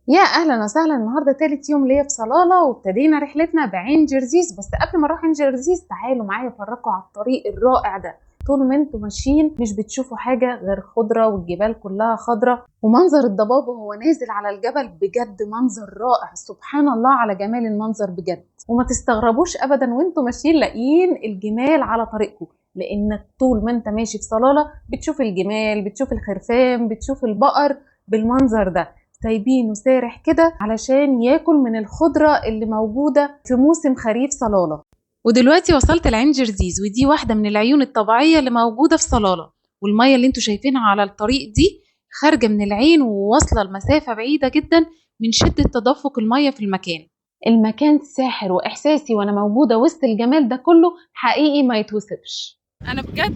يا اهلا وسهلا. النهارده تالت يوم ليا في صلاله وابتدينا رحلتنا بعين جرزيز. بس قبل ما نروح عين جرزيز تعالوا معايا افرجكم على الطريق الرائع ده. طول ما انتوا ماشيين مش بتشوفوا حاجه غير خضره، والجبال كلها خضره، ومنظر الضباب وهو نازل على الجبل بجد منظر رائع. سبحان الله على جمال المنظر بجد. وما تستغربوش ابدا وانتوا ماشيين لاقيين الجمال على طريقكم، لانك طول ما انت ماشي في صلاله بتشوف الجمال، بتشوف الخرفان، بتشوف البقر بالمنظر ده، سايبينه سارح كده علشان ياكل من الخضرة اللي موجودة في موسم خريف صلالة. ودلوقتي وصلت لعين جرزيز، ودي واحدة من العيون الطبيعية اللي موجودة في صلالة. والمية اللي انتوا شايفينها على الطريق دي خارجة من العين وواصلة لمسافة بعيدة جدا من شدة تدفق المية في المكان. المكان ساحر، وإحساسي وأنا موجودة وسط الجمال ده كله حقيقي ما يتوصفش. انا بجد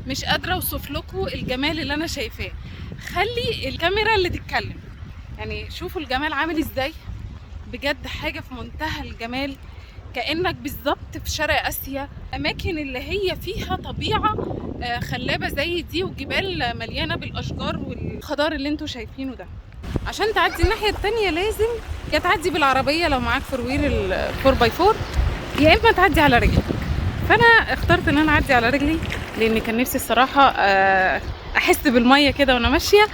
مش قادره اوصف لكم الجمال اللي انا شايفاه. خلي الكاميرا اللي تتكلم، يعني شوفوا الجمال عامل ازاي. بجد حاجه في منتهى الجمال، كانك بالظبط في شرق اسيا، اماكن اللي هي فيها طبيعه خلابه زي دي، وجبال مليانه بالاشجار والخضار اللي انتوا شايفينه ده. عشان تعدي الناحيه التانية لازم يا تعدي بالعربيه لو معاك فروير ال 4x4، يا اما تعدي على رجلك. فانا اخترت ان انا اعدي على رجلي لان كان نفسي الصراحه احس بالميه كده وانا ماشيه.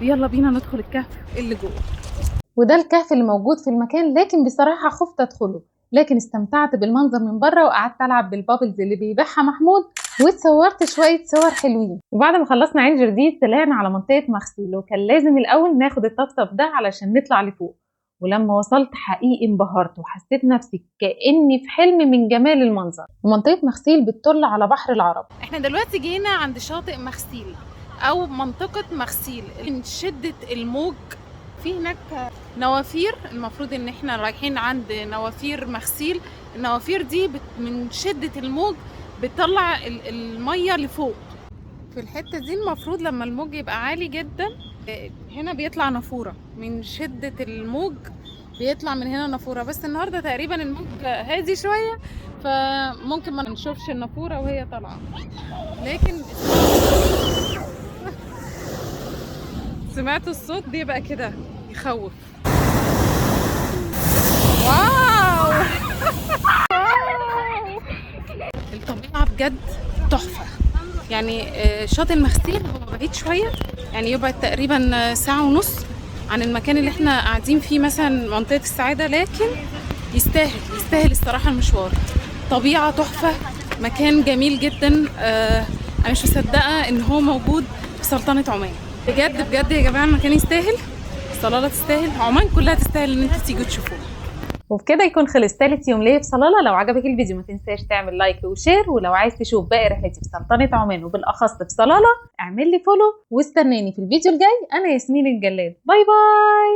يلا بينا ندخل الكهف اللي جوه. وده الكهف اللي موجود في المكان، لكن بصراحة خفت ادخله، لكن استمتعت بالمنظر من بره وقعدت العب بالبابلز اللي بيبيعها محمود، واتصورت شوية صور حلوين. وبعد ما خلصنا عين جرزيز طلعنا على منطقة مغسيل، وكان لازم الاول ناخد الطفطف ده علشان نطلع لفوق. ولما وصلت حقيقي انبهرت وحسيت نفسي كأني في حلم من جمال المنظر. ومنطقة مغسيل بتطل على بحر العرب. احنا دلوقتي جينا عند شاطئ مغسيل او منطقة مغسيل. من شدة الموج في هناك نوافير، المفروض ان احنا رايحين عند نوافير مغسيل. النوافير دي من شدة الموج بتطلع المية لفوق. في الحتة دي المفروض لما الموج يبقى عالي جدا هنا بيطلع نافورة. من شدة الموج بيطلع من هنا نافورة، بس النهاردة تقريبا الموج هادي شوية فممكن ما نشوفش النافورة وهي طالعة. لكن سمعتوا الصوت بيبقى كده يخوف. واو الطبيعة بجد تحفة. يعني شاطئ المغسيل هو بعيد شوية، يعني يبعد تقريبا ساعة ونص عن المكان اللي احنا قاعدين فيه مثلا منطقة السعادة، لكن يستاهل الصراحة المشوار. طبيعة تحفة، مكان جميل جدا. انا مش مصدقة ان هو موجود في سلطنة عمان. بجد بجد يا جماعة المكان يستاهل، صلالة تستاهل، عمان كلها تستاهل ان انتوا تيجوا تشوفوه. وبكده يكون خلص تالت يوم ليا في صلالة. لو عجبك الفيديو ما تنساش تعمل لايك وشير، ولو عايز تشوف باقي رحلتي في سلطنة عمان وبالأخص في صلالة اعمل لي فولو واستناني في الفيديو الجاي. أنا ياسمين الجلاد، باي باي.